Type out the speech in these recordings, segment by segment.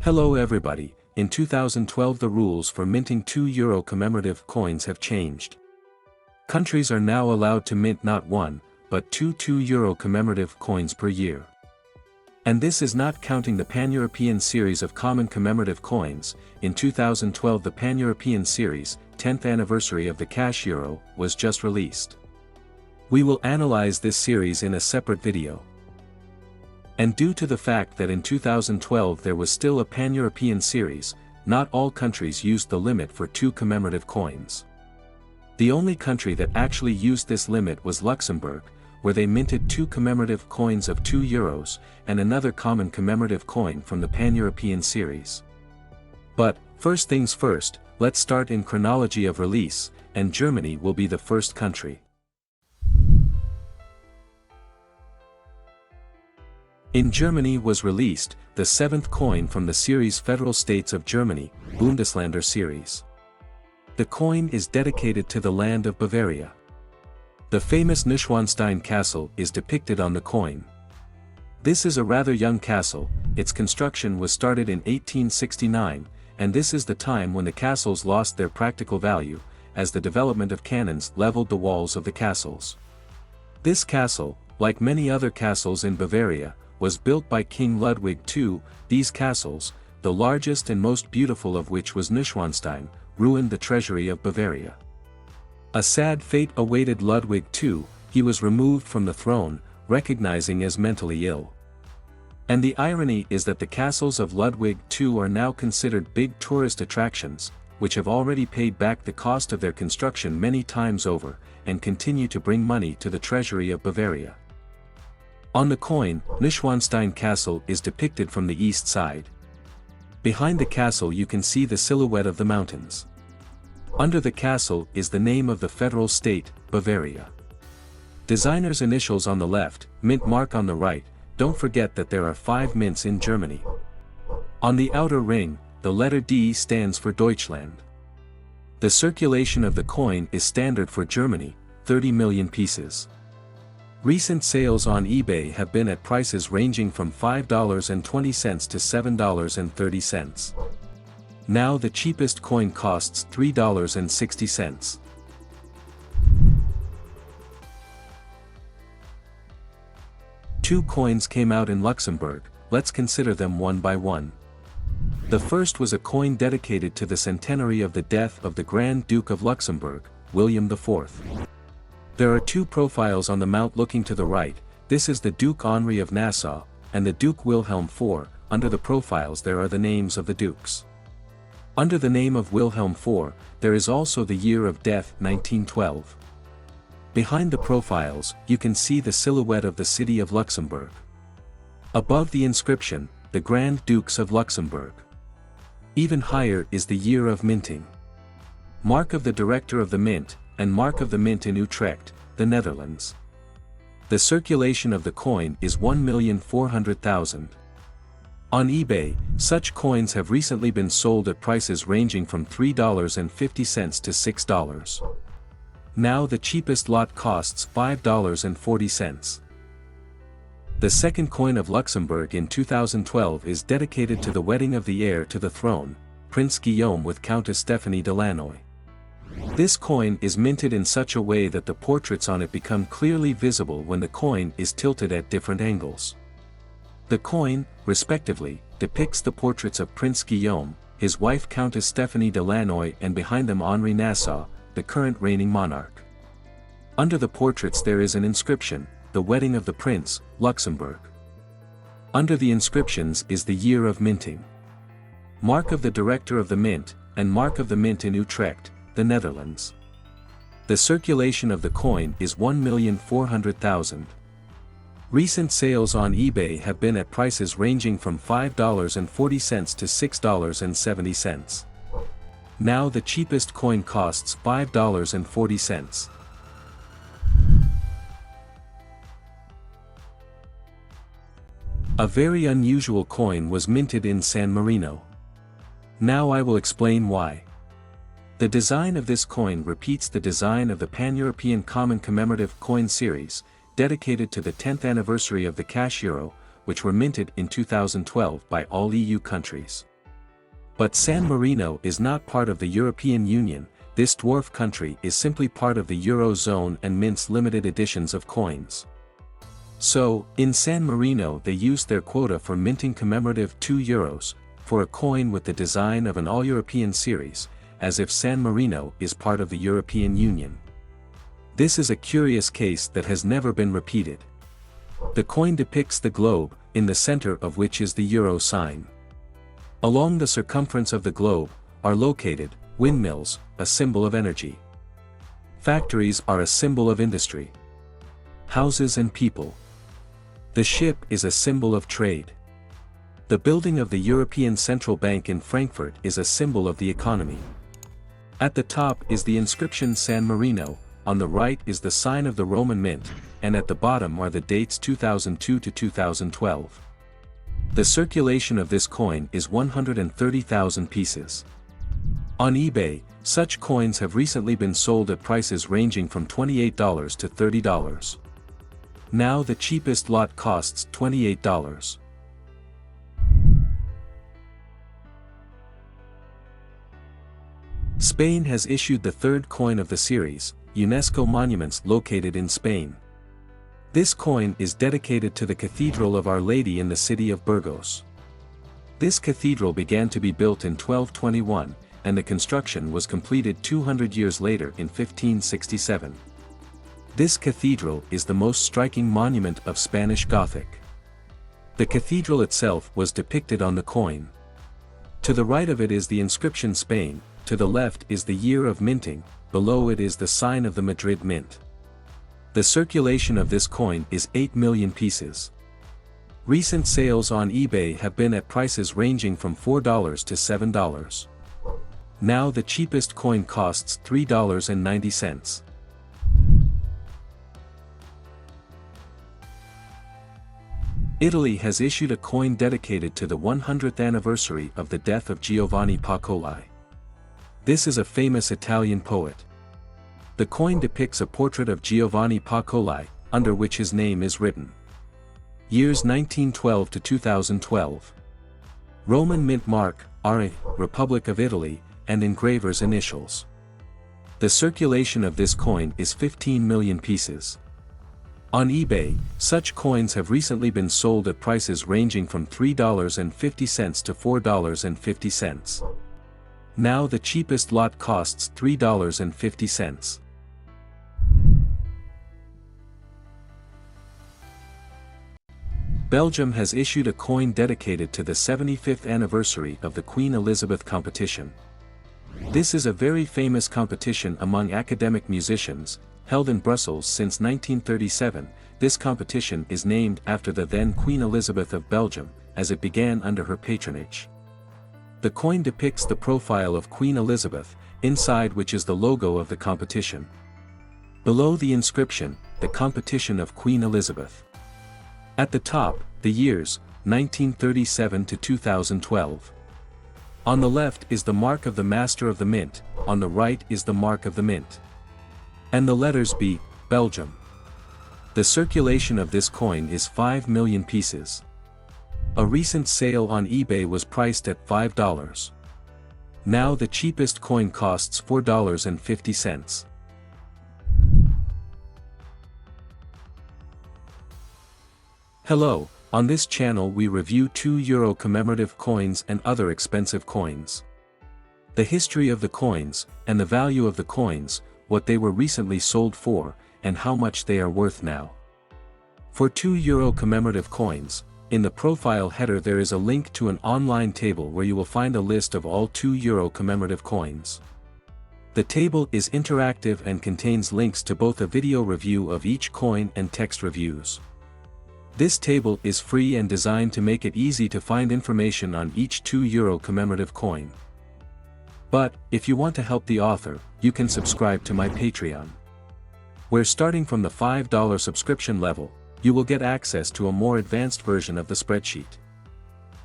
Hello everybody, in 2012 the rules for minting €2 commemorative coins have changed. Countries are now allowed to mint not one, but two €2 commemorative coins per year. And this is not counting the Pan-European series of common commemorative coins. In 2012 the Pan-European series, 10th anniversary of the cash euro, was just released. We will analyze this series in a separate video. And due to the fact that in 2012 there was still a Pan-European series, not all countries used the limit for two commemorative coins. The only country that actually used this limit was Luxembourg, where they minted two commemorative coins of €2 and another common commemorative coin from the Pan-European series. But, first things first, let's start in chronology of release, and Germany will be the first country. In Germany was released, the seventh coin from the series Federal States of Germany, Bundesländer series. The coin is dedicated to the land of Bavaria. The famous Neuschwanstein castle is depicted on the coin. This is a rather young castle, its construction was started in 1869, and this is the time when the castles lost their practical value, as the development of cannons leveled the walls of the castles. This castle, like many other castles in Bavaria, was built by King Ludwig II. These castles, the largest and most beautiful of which was Neuschwanstein, ruined the treasury of Bavaria. A sad fate awaited Ludwig II, he was removed from the throne, recognizing as mentally ill. And the irony is that the castles of Ludwig II are now considered big tourist attractions, which have already paid back the cost of their construction many times over, and continue to bring money to the treasury of Bavaria. On the coin, Neuschwanstein Castle is depicted from the east side. Behind the castle you can see the silhouette of the mountains. Under the castle is the name of the federal state, Bavaria. Designer's initials on the left, mint mark on the right. Don't forget that there are 5 mints in Germany. On the outer ring, the letter D stands for Deutschland. The circulation of the coin is standard for Germany, 30 million pieces. Recent sales on eBay have been at prices ranging from $5.20 to $7.30. Now the cheapest coin costs $3.60. Two coins came out in Luxembourg, let's consider them one by one. The first was a coin dedicated to the centenary of the death of the Grand Duke of Luxembourg, William IV. There are two profiles on the mount looking to the right. This is the Duke Henri of Nassau, and the Duke Wilhelm IV. Under the profiles there are the names of the dukes. Under the name of Wilhelm IV, there is also the year of death, 1912. Behind the profiles, you can see the silhouette of the city of Luxembourg. Above the inscription, the Grand Dukes of Luxembourg. Even higher is the year of minting. Mark of the Director of the Mint, and Mark of the Mint in Utrecht, the Netherlands. The circulation of the coin is 1,400,000. On eBay, such coins have recently been sold at prices ranging from $3.50 to $6. Now the cheapest lot costs $5.40. The second coin of Luxembourg in 2012 is dedicated to the wedding of the heir to the throne, Prince Guillaume with Countess Stephanie de Lannoy. This coin is minted in such a way that the portraits on it become clearly visible when the coin is tilted at different angles. The coin, respectively, depicts the portraits of Prince Guillaume, his wife Countess Stephanie de Lannoy, and behind them Henri Nassau, the current reigning monarch. Under the portraits there is an inscription, the wedding of the Prince, Luxembourg. Under the inscriptions is the year of minting. Mark of the Director of the Mint, and Mark of the Mint in Utrecht, the Netherlands. The circulation of the coin is 1,400,000. Recent sales on eBay have been at prices ranging from $5.40 to $6.70. Now the cheapest coin costs $5.40. A very unusual coin was minted in San Marino. Now I will explain why. The design of this coin repeats the design of the Pan-European Common Commemorative Coin series, dedicated to the 10th anniversary of the cash euro, which were minted in 2012 by all EU countries. But San Marino is not part of the European Union. This dwarf country is simply part of the Eurozone and mints limited editions of coins. So, in San Marino they used their quota for minting commemorative €2 for a coin with the design of an all-European series, as if San Marino is part of the European Union. This is a curious case that has never been repeated. The coin depicts the globe, in the center of which is the euro sign. Along the circumference of the globe are located windmills, a symbol of energy. Factories are a symbol of industry. Houses and people. The ship is a symbol of trade. The building of the European Central Bank in Frankfurt is a symbol of the economy. At the top is the inscription San Marino, on the right is the sign of the Roman mint, and at the bottom are the dates 2002 to 2012. The circulation of this coin is 130,000 pieces. On eBay, such coins have recently been sold at prices ranging from $28 to $30. Now the cheapest lot costs $28. Spain has issued the third coin of the series, UNESCO Monuments located in Spain. This coin is dedicated to the Cathedral of Our Lady in the city of Burgos. This cathedral began to be built in 1221, and the construction was completed 200 years later in 1567. This cathedral is the most striking monument of Spanish Gothic. The cathedral itself was depicted on the coin. To the right of it is the inscription Spain, to the left is the year of minting, below it is the sign of the Madrid Mint. The circulation of this coin is 8 million pieces. Recent sales on eBay have been at prices ranging from $4 to $7. Now the cheapest coin costs $3.90. Italy has issued a coin dedicated to the 100th anniversary of the death of Giovanni Pascoli. This is a famous Italian poet. The coin depicts a portrait of Giovanni Pascoli, under which his name is written. Years 1912 to 2012. Roman mint mark, RA, Republic of Italy, and engraver's initials. The circulation of this coin is 15 million pieces. On eBay, such coins have recently been sold at prices ranging from $3.50 to $4.50. Now the cheapest lot costs $3.50. Belgium has issued a coin dedicated to the 75th anniversary of the Queen Elizabeth Competition. This is a very famous competition among academic musicians, held in Brussels since 1937. This competition is named after the then Queen Elizabeth of Belgium, as it began under her patronage. The coin depicts the profile of Queen Elizabeth, inside which is the logo of the competition. Below the inscription, the competition of Queen Elizabeth. At the top, the years, 1937 to 2012. On the left is the mark of the Master of the Mint, on the right is the mark of the Mint. And the letters B, Belgium. The circulation of this coin is 5 million pieces. A recent sale on eBay was priced at $5. Now the cheapest coin costs $4.50. Hello, on this channel we review €2 commemorative coins and other expensive coins. The history of the coins, and the value of the coins, what they were recently sold for, and how much they are worth now. For €2 commemorative coins, in the profile header there is a link to an online table where you will find a list of all €2 commemorative coins. The table is interactive and contains links to both a video review of each coin and text reviews. This table is free and designed to make it easy to find information on each €2 commemorative coin. But, if you want to help the author, you can subscribe to my Patreon. Where starting from the $5 subscription level, you will get access to a more advanced version of the spreadsheet.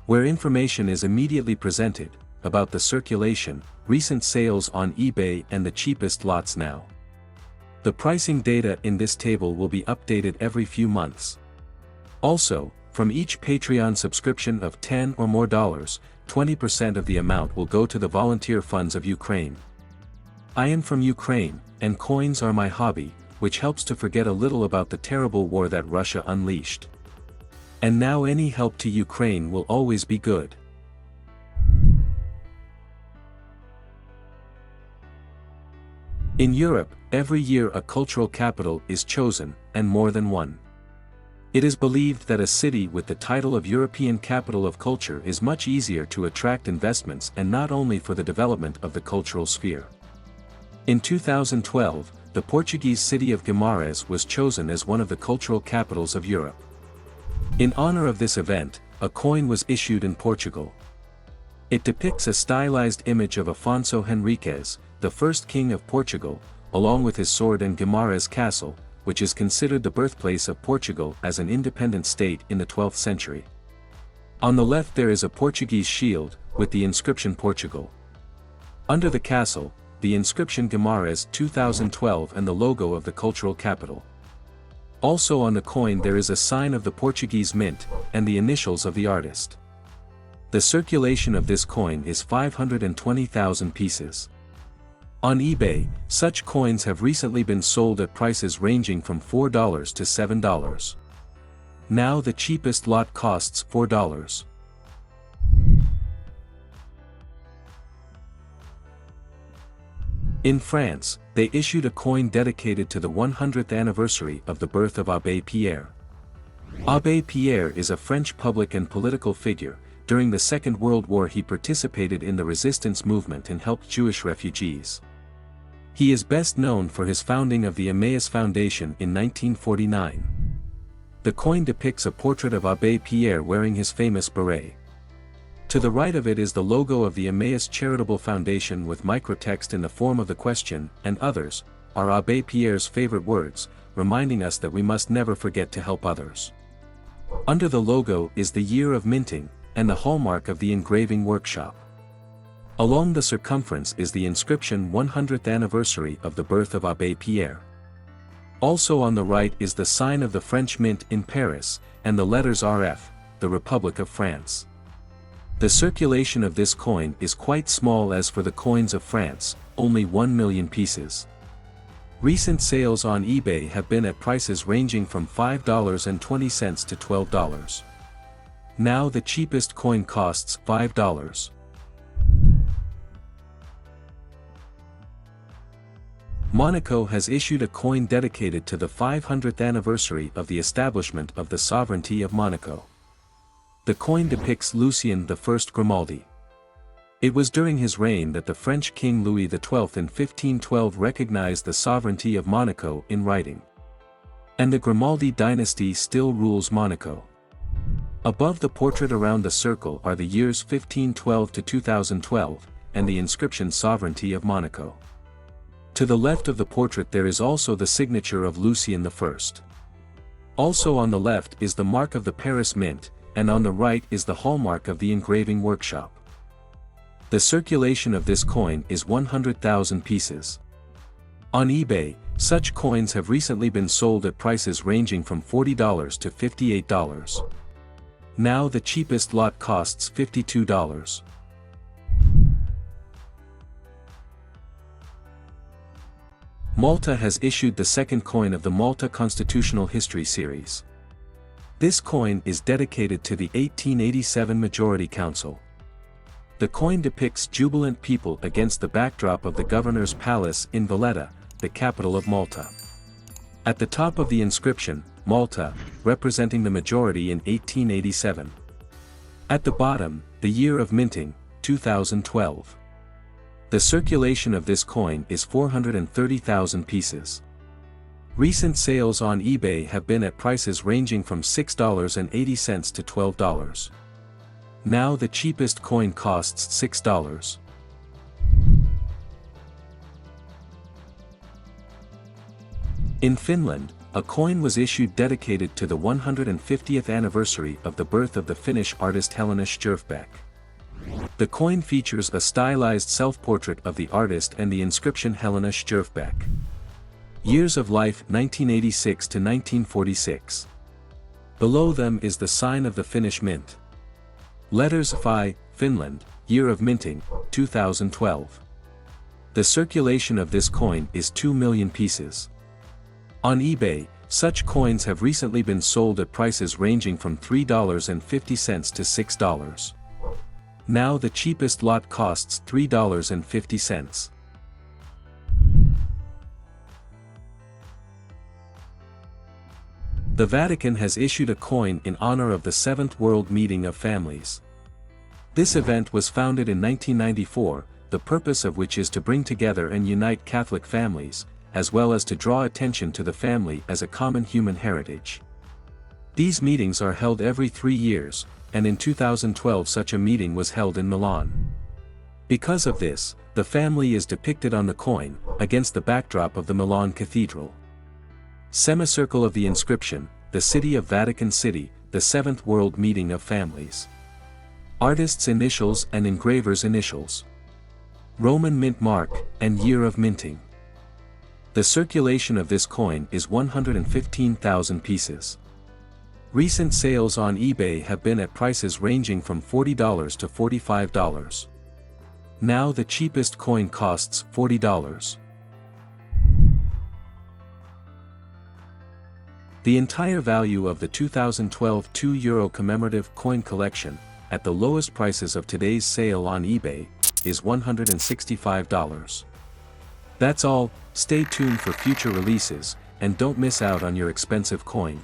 Where information is immediately presented, about the circulation, recent sales on eBay and the cheapest lots now. The pricing data in this table will be updated every few months. Also, from each Patreon subscription of $10 or more, 20% of the amount will go to the volunteer funds of Ukraine. I am from Ukraine, and coins are my hobby, which helps to forget a little about the terrible war that Russia unleashed. And now any help to Ukraine will always be good. In Europe, every year a cultural capital is chosen, and more than one. It is believed that a city with the title of European Capital of Culture is much easier to attract investments and not only for the development of the cultural sphere. In 2012, the Portuguese city of Guimarães was chosen as one of the cultural capitals of Europe. In honor of this event, a coin was issued in Portugal. It depicts a stylized image of Afonso Henriques, the first king of Portugal, along with his sword and Guimarães Castle, which is considered the birthplace of Portugal as an independent state in the 12th century. On the left there is a Portuguese shield, with the inscription Portugal. Under the castle, the inscription Guimarães 2012 and the logo of the cultural capital. Also on the coin there is a sign of the Portuguese mint, and the initials of the artist. The circulation of this coin is 520,000 pieces. On eBay, such coins have recently been sold at prices ranging from $4 to $7. Now the cheapest lot costs $4. In France, they issued a coin dedicated to the 100th anniversary of the birth of Abbé Pierre. Abbé Pierre is a French public and political figure. During the Second World War he participated in the resistance movement and helped Jewish refugees. He is best known for his founding of the Emmaus Foundation in 1949. The coin depicts a portrait of Abbé Pierre wearing his famous beret. To the right of it is the logo of the Emmaus Charitable Foundation with microtext in the form of the question, and others, are Abbé Pierre's favorite words, reminding us that we must never forget to help others. Under the logo is the year of minting, and the hallmark of the engraving workshop. Along the circumference is the inscription 100th anniversary of the birth of Abbé Pierre. Also on the right is the sign of the French Mint in Paris, and the letters RF, the Republic of France. The circulation of this coin is quite small as for the coins of France, only 1 million pieces. Recent sales on eBay have been at prices ranging from $5.20 to $12. Now the cheapest coin costs $5. Monaco has issued a coin dedicated to the 500th anniversary of the establishment of the sovereignty of Monaco. The coin depicts Lucien I Grimaldi. It was during his reign that the French King Louis XII in 1512 recognized the sovereignty of Monaco in writing. And the Grimaldi dynasty still rules Monaco. Above the portrait around the circle are the years 1512 to 2012, and the inscription Sovereignty of Monaco. To the left of the portrait there is also the signature of Lucien I. Also on the left is the mark of the Paris Mint, and on the right is the hallmark of the engraving workshop. The circulation of this coin is 100,000 pieces. On eBay, such coins have recently been sold at prices ranging from $40 to $58. Now the cheapest lot costs $52. Malta has issued the second coin of the Malta Constitutional History series. This coin is dedicated to the 1887 Majority Council. The coin depicts jubilant people against the backdrop of the governor's palace in Valletta, the capital of Malta. At the top of the inscription, Malta, representing the majority in 1887. At the bottom, the year of minting, 2012. The circulation of this coin is 430,000 pieces. Recent sales on eBay have been at prices ranging from $6.80 to $12. Now the cheapest coin costs $6. In Finland, a coin was issued dedicated to the 150th anniversary of the birth of the Finnish artist Helena Schjerfbeck. The coin features a stylized self-portrait of the artist and the inscription Helena Schjerfbeck. Years of life 1986 to 1946. Below them is the sign of the Finnish Mint. Letters Phi, Finland, year of minting, 2012. The circulation of this coin is 2 million pieces. On eBay, such coins have recently been sold at prices ranging from $3.50 to $6. Now the cheapest lot costs $3.50. The Vatican has issued a coin in honor of the Seventh World Meeting of Families. This event was founded in 1994, the purpose of which is to bring together and unite Catholic families, as well as to draw attention to the family as a common human heritage. These meetings are held every 3 years, and in 2012 such a meeting was held in Milan. Because of this, the family is depicted on the coin, against the backdrop of the Milan Cathedral. Semicircle of the inscription, the City of Vatican City, the Seventh World Meeting of Families. Artist's initials and engraver's initials. Roman mint mark, and year of minting. The circulation of this coin is 115,000 pieces. Recent sales on eBay have been at prices ranging from $40 to $45. Now the cheapest coin costs $40. The entire value of the 2012 €2 commemorative coin collection, at the lowest prices of today's sale on eBay, is $165. That's all. Stay tuned for future releases, and don't miss out on your expensive coin.